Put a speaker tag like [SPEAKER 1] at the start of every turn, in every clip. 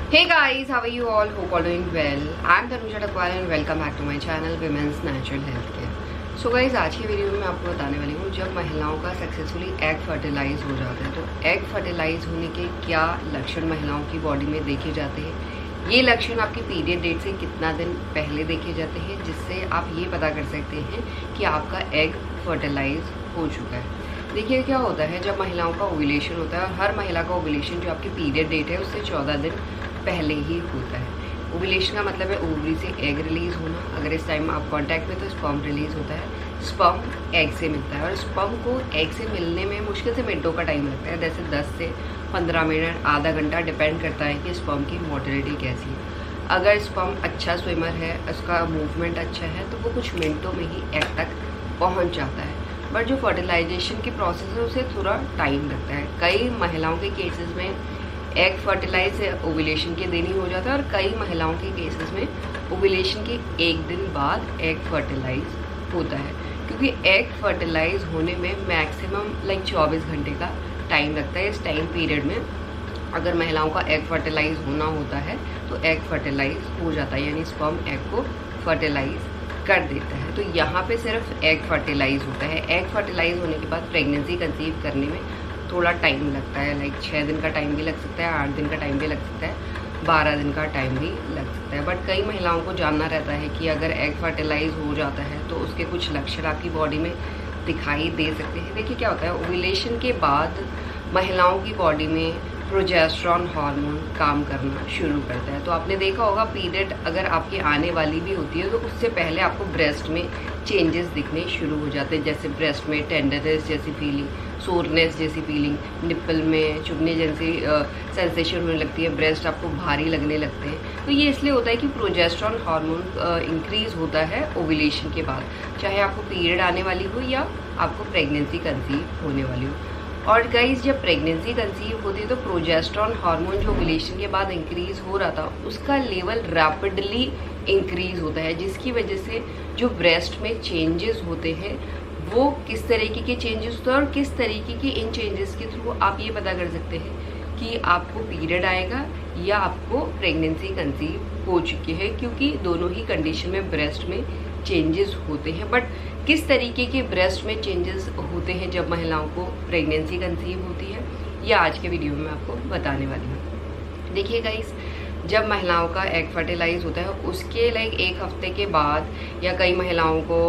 [SPEAKER 1] Hey guys, how are you all? Hope all doing well. I'm Tanusha Takwal and welcome back to my channel Women's Natural Health Care. So guys, आज की video में मैं आपको बताने वाली हूँ जब महिलाओं का सक्सेसफुली एग फर्टिलाइज हो जाता है तो एग फर्टिलाइज होने के क्या लक्षण महिलाओं की बॉडी में देखे जाते हैं। ये लक्षण आपकी पीरियड डेट से कितना दिन पहले देखे जाते हैं, जिससे आप ये पता कर सकते हैं कि आपका एग फर्टिलाइज हो चुका है। देखिए क्या होता है, जब महिलाओं का ओव्यूलेशन होता है और हर महिला का ओव्यूलेशन जो आपकी पीरियड डेट है उससे 14 दिन पहले ही होता है। ओव्यूलेशन का मतलब है ओवरी से एग रिलीज होना। अगर इस टाइम आप कांटेक्ट में तो स्पर्म रिलीज होता है। स्पर्म एग से मिलता है और स्पर्म को एग से मिलने में मुश्किल से मिनटों का टाइम लगता है, जैसे 10 से 15 मिनट, आधा घंटा, डिपेंड करता है कि स्पर्म की मोटिलिटी कैसी है। अगर स्पर्म अच्छा स्विमर है, उसका मूवमेंट अच्छा है, तो वो कुछ मिनटों में ही एग तक पहुँच जाता है। बट जो फर्टिलाइजेशन की प्रोसेस है उसे थोड़ा टाइम लगता है। कई महिलाओं के केसेस में एग फर्टिलाइज ओव्यूलेशन के दिन ही हो जाता है और कई महिलाओं के केसेस में ओव्यूलेशन के एक दिन बाद एग फर्टिलाइज होता है, क्योंकि एग फर्टिलाइज होने में मैक्सिमम 24 घंटे का टाइम लगता है। इस टाइम पीरियड में अगर महिलाओं का एग फर्टिलाइज होना होता है तो एग फर्टिलाइज हो जाता है, यानी स्पर्म एग को फर्टिलाइज कर देता है। तो यहाँ पे सिर्फ एग फर्टिलाइज होता है। एग फर्टिलाइज होने के बाद प्रेगनेंसी कंसीव करने में थोड़ा टाइम लगता है, 6 दिन का टाइम भी लग सकता है, 8 दिन का टाइम भी लग सकता है, 12 दिन का टाइम भी लग सकता है। बट कई महिलाओं को जानना रहता है कि अगर एग फर्टिलाइज हो जाता है तो उसके कुछ लक्षण आपकी बॉडी में दिखाई दे सकते हैं। देखिए क्या होता है, ओव्यूलेशन के बाद महिलाओं की बॉडी में प्रोजेस्टेरॉन हार्मोन काम करना शुरू करता है। तो आपने देखा होगा पीरियड अगर आपकी आने वाली भी होती है तो उससे पहले आपको ब्रेस्ट में चेंजेस दिखने शुरू हो जाते हैं, जैसे ब्रेस्ट में टेंडरनेस जैसी फीलिंग, सोरनेस जैसी फीलिंग, निप्पल में चुभने जैसी सेंसेशन होने लगती है, ब्रेस्ट आपको भारी लगने लगते हैं। तो ये इसलिए होता है कि प्रोजेस्टेरॉन हार्मोन इंक्रीज होता है ओव्यूलेशन के बाद, चाहे आपको पीरियड आने वाली हो या आपको प्रेगनेंसी कंसीव होने वाली हो। और गाइस, जब प्रेगनेंसी कंसीव होती है तो प्रोजेस्टेरॉन हार्मोन जो ओव्यूलेशन के बाद इंक्रीज हो रहा था उसका लेवल रैपिडली इंक्रीज होता है, जिसकी वजह से जो ब्रेस्ट में चेंजेस होते हैं वो किस तरीके के चेंजेस होते हैं और किस तरीके के इन चेंजेस के थ्रू आप ये पता कर सकते हैं कि आपको पीरियड आएगा या आपको प्रेगनेंसी कंसीव हो चुकी है, क्योंकि दोनों ही कंडीशन में ब्रेस्ट में चेंजेस होते हैं। बट किस तरीके के ब्रेस्ट में चेंजेस होते हैं जब महिलाओं को प्रेगनेंसी कंसीव होती है, यह आज के वीडियो में मैं आपको बताने वाली हूँ। देखिए गाइस, जब महिलाओं का एग फर्टिलाइज होता है उसके 1 हफ्ते के बाद या कई महिलाओं को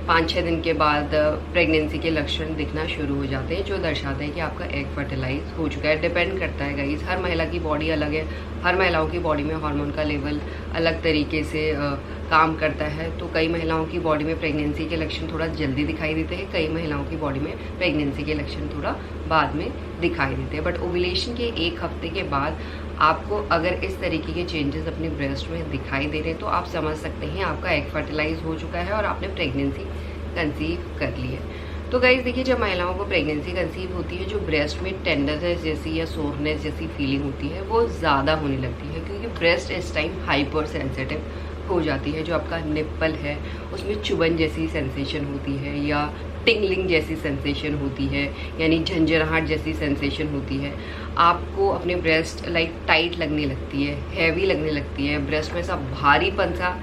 [SPEAKER 1] 5-6 दिन के बाद प्रेगनेंसी के लक्षण दिखना शुरू हो जाते हैं, जो दर्शाते हैं कि आपका एग फर्टिलाइज हो चुका है। डिपेंड करता है गाइस, हर महिला की बॉडी अलग है, हर महिलाओं की बॉडी में हार्मोन का लेवल अलग तरीके से काम करता है। तो कई महिलाओं की बॉडी में प्रेगनेंसी के लक्षण थोड़ा जल्दी दिखाई देते हैं, कई महिलाओं की बॉडी में प्रेगनेंसी के लक्षण थोड़ा बाद में दिखाई देते हैं। बट ओव्यूलेशन के 1 हफ्ते के बाद आपको अगर इस तरीके के चेंजेस अपने ब्रेस्ट में दिखाई दे रहे हैं तो आप समझ सकते हैं आपका एग फर्टिलाइज हो चुका है और आपने प्रेगनेंसी कंसीव कर ली है। तो गाइस देखिए, जब महिलाओं को प्रेगनेंसी कंसीव होती है जो ब्रेस्ट में टेंडरनेस जैसी या सोरनेस जैसी फीलिंग होती है वो ज़्यादा होने लगती है, क्योंकि ब्रेस्ट इस टाइम हाइपर सेंसिटिव हो जाती है। जो आपका निप्पल है उसमें चुभन जैसी सेंसेशन होती है या टिंगलिंग जैसी सेंसेशन होती है, यानी झंझनाहट जैसी सेंसेशन होती है। आपको अपने ब्रेस्ट टाइट लगने लगती है, हैवी लगने लगती है, ब्रेस्ट में सा भारीपन सा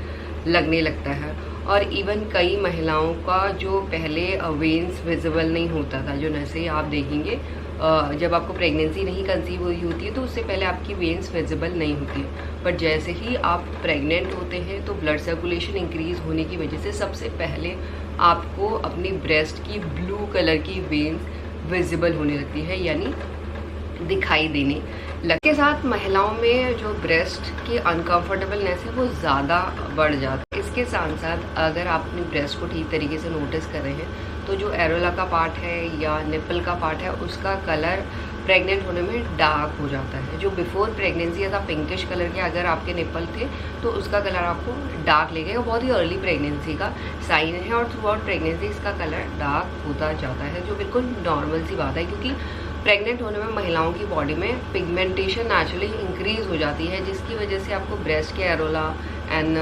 [SPEAKER 1] लगने लगता है। और इवन कई महिलाओं का जो पहले वेन्स विजिबल नहीं होता था, जो जैसे आप देखेंगे जब आपको प्रेगनेंसी नहीं कंसीव हुई होती है तो उससे पहले आपकी वेन्स विजिबल नहीं होती है। बट जैसे ही आप प्रेग्नेंट होते हैं तो ब्लड सर्कुलेशन इंक्रीज होने की वजह से सबसे पहले आपको अपनी ब्रेस्ट की ब्लू कलर की वेन्स विजिबल होने लगती है, यानी दिखाई देने लगती है। साथ महिलाओं में जो ब्रेस्ट की अनकंफर्टेबलनेस है वो ज़्यादा बढ़ जाता है। इसके साथ साथ अगर आप अपनी ब्रेस्ट को ठीक तरीके से नोटिस कर रहे हैं तो जो एरोला का पार्ट है या निप्पल का पार्ट है उसका कलर प्रेग्नेंट होने में डार्क हो जाता है। जो बिफोर प्रेगनेंसी था पिंकिश कलर के अगर आपके निप्पल थे तो उसका कलर आपको डार्क लगेगा, बहुत ही अर्ली प्रेगनेंसी का साइन है। और थ्रू आउट प्रेगनेंसी इसका कलर डार्क होता जाता है, जो बिल्कुल नॉर्मल सी बात है, क्योंकि प्रेग्नेंट होने में महिलाओं की बॉडी में पिगमेंटेशन नेचुरली इंक्रीज हो जाती है, जिसकी वजह से आपको ब्रेस्ट के एरोला एंड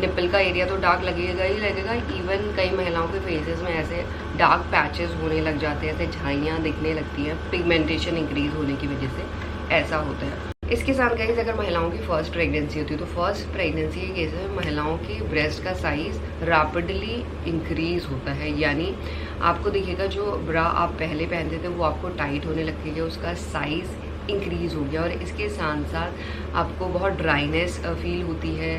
[SPEAKER 1] निप्पल का एरिया तो डार्क लगेगा ही लगेगा। इवन कई महिलाओं के फेसेस में ऐसे डार्क पैचेस होने लग जाते हैं, ऐसे झाइयाँ दिखने लगती हैं, पिगमेंटेशन इंक्रीज होने की वजह से ऐसा होता है। इसके साथ गाइस अगर महिलाओं की फर्स्ट प्रेगनेंसी होती है तो फर्स्ट प्रेगनेंसी के केस में महिलाओं की ब्रेस्ट का साइज़ रैपिडली इंक्रीज होता है, यानी आपको देखिएगा जो ब्रा आप पहले पहनते थे वो आपको टाइट होने लगेगा, उसका साइज़ इंक्रीज़ हो गया। और इसके साथ साथ आपको बहुत ड्राइनेस फील होती है,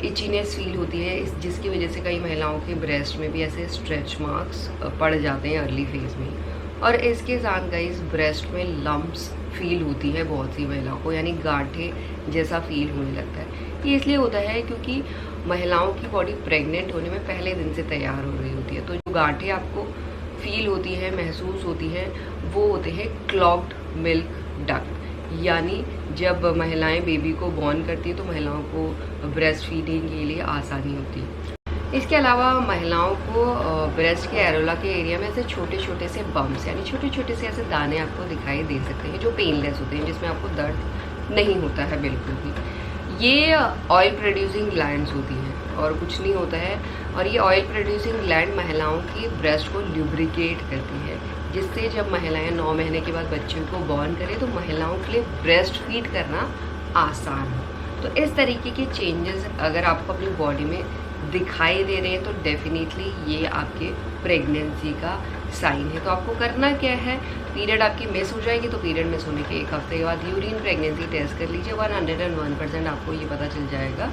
[SPEAKER 1] इचीनेस फील होती है, जिसकी वजह से कई महिलाओं के ब्रेस्ट में भी ऐसे स्ट्रेच मार्क्स पड़ जाते हैं अर्ली फेज में। और इसके साथ गाइस ब्रेस्ट में लम्प्स फील होती है बहुत सी महिलाओं को, यानी गांठे जैसा फील होने लगता है। ये इसलिए होता है क्योंकि महिलाओं की बॉडी प्रेग्नेंट होने में पहले दिन से तैयार हो रही होती है, तो जो गांठे आपको फील होती है, महसूस होती है, वो होते हैं क्लॉग्ड मिल्क डक्ट, यानी जब महिलाएं बेबी को बॉर्न करती है तो महिलाओं को ब्रेस्ट फीडिंग के लिए आसानी होती है। इसके अलावा महिलाओं को ब्रेस्ट के एरोला के एरिया में ऐसे छोटे छोटे से बम्प्स, यानी छोटे छोटे से ऐसे दाने आपको दिखाई दे सकते हैं जो पेनलेस होते हैं, जिसमें आपको दर्द नहीं होता है बिल्कुल भी। ये ऑयल प्रोड्यूसिंग ग्लैंड्स होती हैं और कुछ नहीं होता है। और ये ऑयल प्रोड्यूसिंग ग्लैंड महिलाओं की ब्रेस्ट को ल्यूब्रिकेट करती है, जिससे जब महिलाएं 9 महीने के बाद बच्चे को बॉर्न करें तो महिलाओं के लिए ब्रेस्ट फीड करना आसान हो। तो इस तरीके के चेंजेस अगर आपको अपनी बॉडी में दिखाई दे रहे हैं तो डेफिनेटली ये आपके प्रेगनेंसी का साइन है। तो आपको करना क्या है, पीरियड आपकी मिस हो जाएगी तो पीरियड मिस होने के 1 हफ्ते के बाद यूरिन प्रेगनेंसी टेस्ट कर लीजिए। 101% आपको ये पता चल जाएगा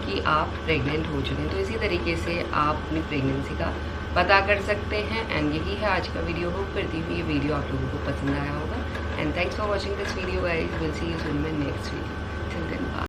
[SPEAKER 1] कि आप प्रेग्नेंट हो चुके हैं। तो इसी तरीके से आप अपनी प्रेगनेंसी का पता कर सकते हैं। एंड यही है आज का वीडियो। होप करती हूँ ये वीडियो आप लोगों को पसंद आया होगा। And thanks for watching this video guys. Will see you soon in my next video. Till then bye.